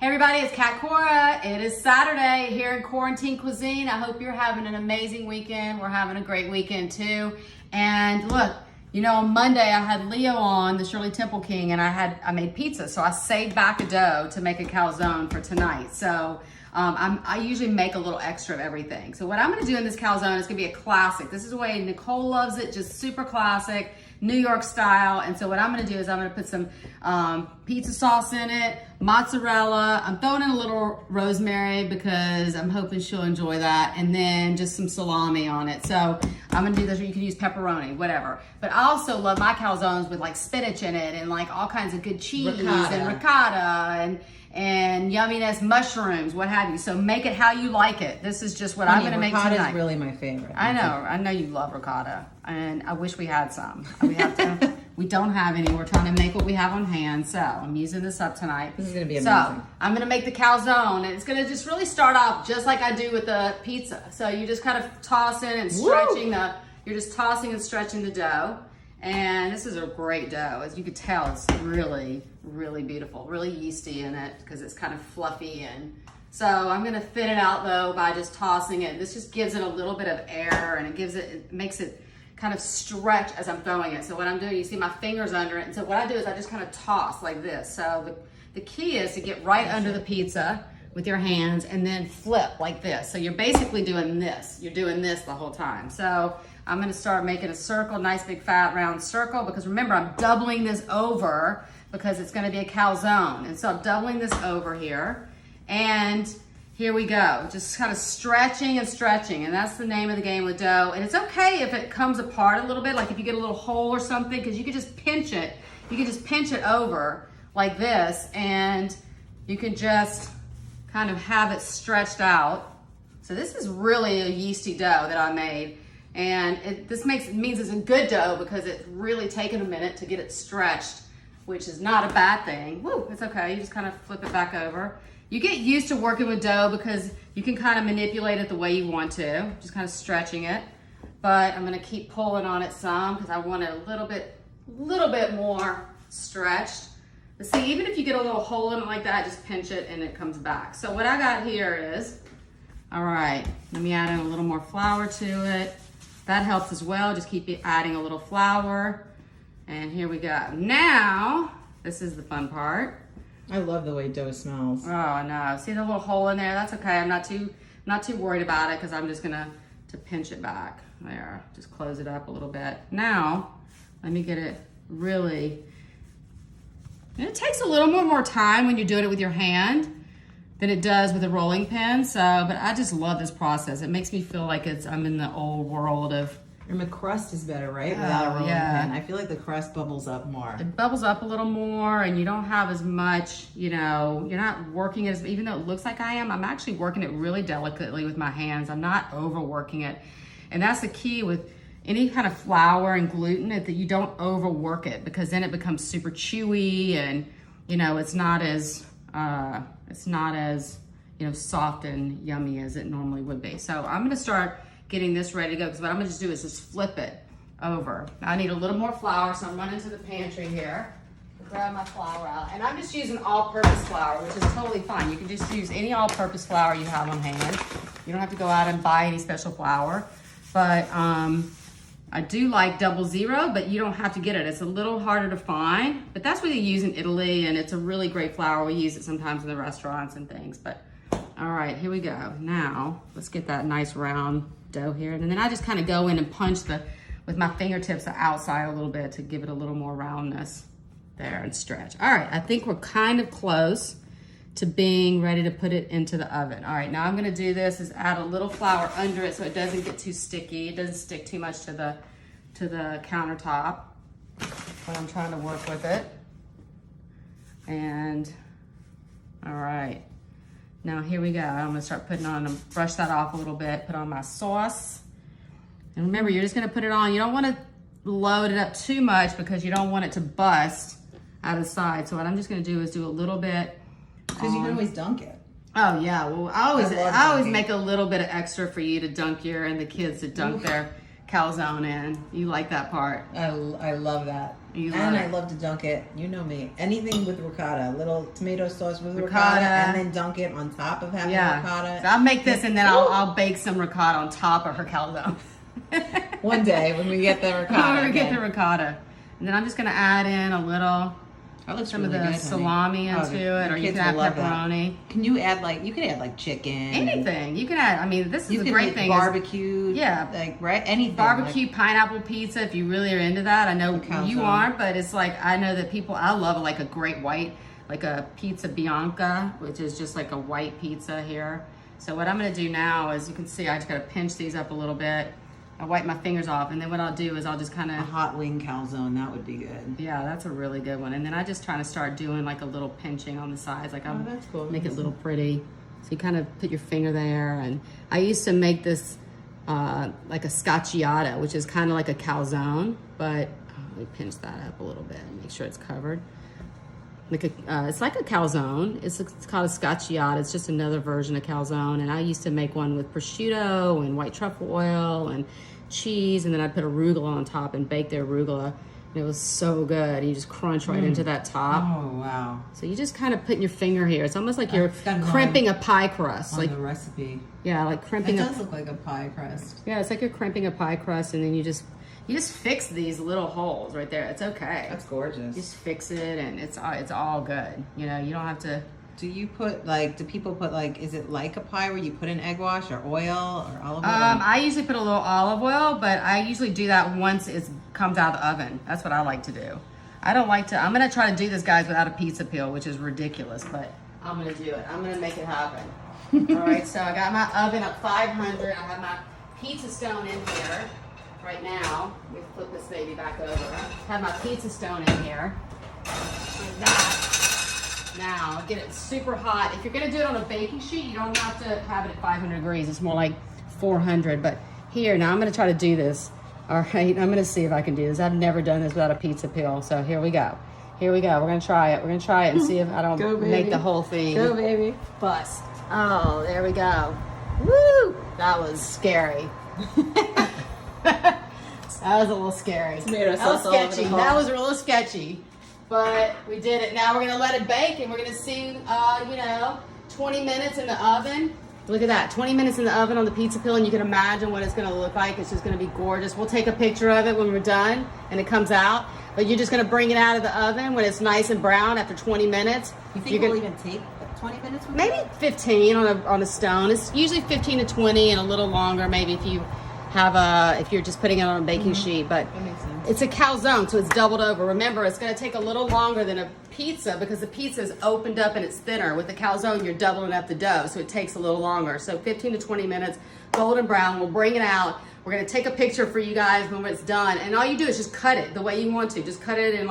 Hey everybody, it's Cora. It is Saturday here in Quarantine Cuisine. I hope you're having an amazing weekend. We're having a great weekend too. And look, you know, on Monday I had Leo on, the Shirley Temple King, and I made pizza. So I saved back a dough to make a calzone for tonight. So I usually make a little extra of everything. So what I'm gonna do in this calzone is gonna be a classic. This is the way Nicole loves it, just super classic, New York style. And so what I'm gonna do is I'm gonna put some pizza sauce in it, mozzarella. I'm throwing in a little rosemary because I'm hoping she'll enjoy that. And then just some salami on it. So I'm gonna do this, or you can use pepperoni, whatever. But I also love my calzones with like spinach in it and like all kinds of good cheese and ricotta and yumminess, mushrooms, what have you. So make it how you like it. This is just what I'm gonna make tonight. Ricotta is really my favorite. I know you love ricotta, and I wish we had some. We don't have any. We're trying to make what we have on hand, so I'm using this up tonight. This is gonna be amazing. So I'm gonna make the calzone, and it's gonna just really start off just like I do with the pizza. So you just kind of tossing and stretching you're just tossing and stretching the dough. And this is a great dough. As you can tell, it's really, really beautiful, really yeasty in it because it's kind of fluffy. And so I'm gonna thin it out though by just tossing it. This just gives it a little bit of air, and it makes it kind of stretch as I'm throwing it. So what I'm doing, you see my fingers under it. And so what I do is I just kind of toss like this. So the key is to get right under the pizza with your hands and then flip like this. So you're basically doing this. You're doing this the whole time. So I'm gonna start making a circle, nice big fat round circle, because remember I'm doubling this over because it's gonna be a calzone. And so I'm doubling this over here. And here we go, just kind of stretching and stretching. And that's the name of the game with dough. And it's okay if it comes apart a little bit, like if you get a little hole or something, because you can just pinch it. You can just pinch it over like this, and you can just kind of have it stretched out. So this is really a yeasty dough that I made. And this means it's a good dough because it's really taken a minute to get it stretched, which is not a bad thing. Woo, it's okay, you just kind of flip it back over. You get used to working with dough because you can kind of manipulate it the way you want to, just kind of stretching it. But I'm gonna keep pulling on it some because I want it a little bit more stretched. But see, even if you get a little hole in it like that, just pinch it and it comes back. So what I got here is, all right, let me add in a little more flour to it. That helps as well, just keep adding a little flour. And here we go. Now, this is the fun part. I love the way dough smells. Oh no, see the little hole in there? That's okay, I'm not too worried about it because I'm just gonna pinch it back. There, just close it up a little bit. Now, let me get it really, and it takes a little more time when you're doing it with your hand than it does with a rolling pin. So, but I just love this process. It makes me feel like I'm in the old world of. And the crust is better, right? Without a rolling pin. I feel like the crust bubbles up more. It bubbles up a little more, and you don't have as much, you know, you're not working as, even though it looks like I am, I'm actually working it really delicately with my hands. I'm not overworking it. And that's the key with any kind of flour and gluten, that you don't overwork it, because then it becomes super chewy, and, you know, it's not as, you know, soft and yummy as it normally would be. So I'm gonna start getting this ready to go, because what I'm gonna just do is just flip it over. I need a little more flour, so I'm running to the pantry here to grab my flour out. And I'm just using all-purpose flour, which is totally fine. You can just use any all-purpose flour you have on hand. You don't have to go out and buy any special flour. But I do like 00, but you don't have to get it. It's a little harder to find, but that's what they use in Italy, and it's a really great flour. We use it sometimes in the restaurants and things. But all right, here we go. Now let's get that nice round dough here, and then I just kind of go in and punch with my fingertips the outside a little bit to give it a little more roundness there and stretch. All right, I think we're kind of close to being ready to put it into the oven. All right, now I'm gonna do this is add a little flour under it so it doesn't get too sticky. It doesn't stick too much to the countertop when I'm trying to work with it. And all right, now here we go. I'm gonna start putting on, brush that off a little bit, put on my sauce. And remember, you're just gonna put it on. You don't wanna load it up too much because you don't want it to bust out of the side. So what I'm just gonna do is do a little bit. Because you can always dunk it. Oh yeah, well I always make a little bit of extra for you to dunk and the kids to dunk their calzone in. You like that part. I love that. I love to dunk it. You know me. Anything with ricotta. A little tomato sauce with ricotta and then dunk it on top of having ricotta. So I'll make this and then I'll bake some ricotta on top of her calzone. One day when we get the ricotta. When we get the ricotta. And then I'm just going to add in a little... some really of the good, salami into it, or you can add pepperoni. Can you add you can add chicken? Anything. You can add, I mean, this is a great thing. Barbecue. Yeah. Right? Anything. Barbecue pineapple pizza, if you really are into that. I know you aren't, but it's I know that people, I love a great white, like a pizza bianca, which is just like a white pizza here. So what I'm going to do now is, you can see, I just got to pinch these up a little bit. I wipe my fingers off, and then what I'll do is I'll just kind of... A hot wing calzone, that would be good. Yeah, that's a really good one. And then I just try to start doing a little pinching on the sides. That's cool. Make it a little pretty. So you kind of put your finger there. And I used to make this like a scacciata, which is kind of like a calzone, but let me pinch that up a little bit and make sure it's covered. It's like a calzone. It's called a scacciata. It's just another version of calzone. And I used to make one with prosciutto and white truffle oil and cheese, and then I'd put arugula on top and bake the arugula. And it was so good. You just crunch right into that top. Oh, wow. So you just kind of put your finger here. It's almost like you're crimping a pie crust. On the recipe. Yeah, like crimping. It does look like a pie crust. Yeah, it's like you're crimping a pie crust, and then you just fix these little holes right there. It's okay. That's gorgeous. Just fix it, and it's all good. You know, you don't have to. Do you put do people put is it like a pie where you put in egg wash or oil or olive oil? I usually put a little olive oil, but I usually do that once it comes out of the oven. That's what I like to do. I don't like to, I'm gonna try to do this, guys, without a pizza peel, which is ridiculous, but I'm gonna do it. I'm gonna make it happen. All right, so I got my oven at 500. I have my pizza stone in here right now. Let me flip this baby back over. I have my pizza stone in here. Like that. Now, get it super hot. If you're gonna do it on a baking sheet, you don't have to have it at 500 degrees. It's more like 400, but here, now I'm gonna try to do this. All right, I'm gonna see if I can do this. I've never done this without a pizza peel, so here we go. Here we go, we're gonna try it. We're gonna try it and see if I don't make the whole thing. Go, baby. Bust. Oh, there we go. Woo! That was scary. That was a little scary. Tomato That was sauce all over sketchy. the That was a little sketchy. But we did it. Now we're gonna let it bake, and we're gonna see, 20 minutes in the oven. Look at that, 20 minutes in the oven on the pizza peel, and you can imagine what it's gonna look like. It's just gonna be gorgeous. We'll take a picture of it when we're done and it comes out. But you're just gonna bring it out of the oven when it's nice and brown after 20 minutes. You think it'll even take 20 minutes? Maybe 15 on a stone. It's usually 15 to 20 and a little longer maybe if you if you're just putting it on a baking sheet, but that makes sense. It's a calzone, so it's doubled over. Remember, it's going to take a little longer than a pizza because the pizza is opened up and it's thinner. With the calzone, you're doubling up the dough, so it takes a little longer. So 15 to 20 minutes, golden brown. We'll bring it out. We're going to take a picture for you guys when it's done, and all you do is just cut it the way you want to. Just cut it in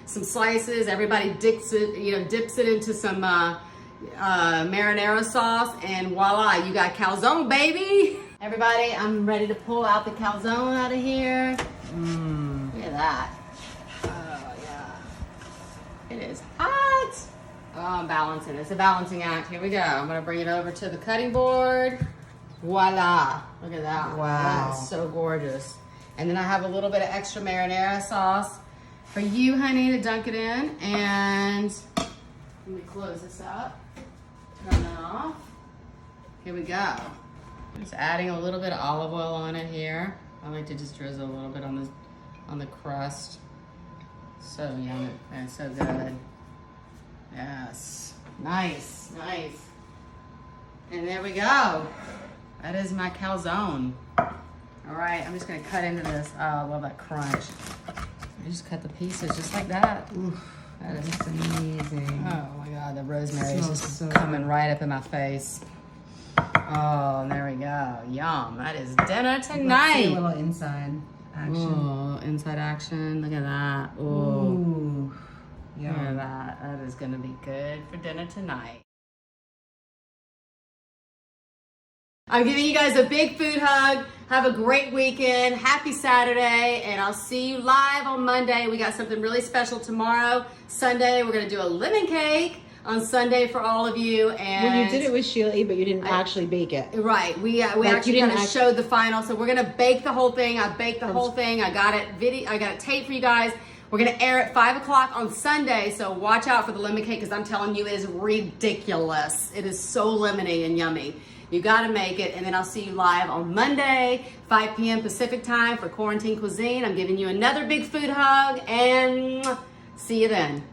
some slices. Everybody dips it into some marinara sauce, and voila, you got calzone, baby. Everybody, I'm ready to pull out the calzone out of here. Look at that. Oh, yeah. It is hot. Oh, I'm balancing. It's a balancing act. Here we go. I'm going to bring it over to the cutting board. Voila. Look at that. Wow. That's so gorgeous. And then I have a little bit of extra marinara sauce for you, honey, to dunk it in. And let me close this up. Turn that off. Here we go. Just adding a little bit of olive oil on it here. I like to just drizzle a little bit on the crust. So yummy and so good. Yes, nice, nice. And there we go. That is my calzone. All right, I'm just gonna cut into this. Oh, I love that crunch. I just cut the pieces just like that. Oof, that is amazing. Oh my God, the rosemary is just coming right up in my face. Oh, and there we go. Yum. That is dinner tonight. Let's see a little inside action. Oh, inside action. Look at that. Oh, Ooh. Look at that. That is going to be good for dinner tonight. I'm giving you guys a big food hug. Have a great weekend. Happy Saturday. And I'll see you live on Monday. We got something really special tomorrow. Sunday, we're going to do a lemon cake on Sunday for all of you. And when you did it with Sheila, but you didn't actually bake it. Right. We actually kind of showed the final. So we're gonna bake the whole thing. I baked the whole thing. I got it taped for you guys. We're gonna air at 5 o'clock on Sunday. So watch out for the lemon cake because I'm telling you, it is ridiculous. It is so lemony and yummy. You gotta make it, and then I'll see you live on Monday, 5 p.m. Pacific time for Quarantine Cuisine. I'm giving you another big food hug, and see you then.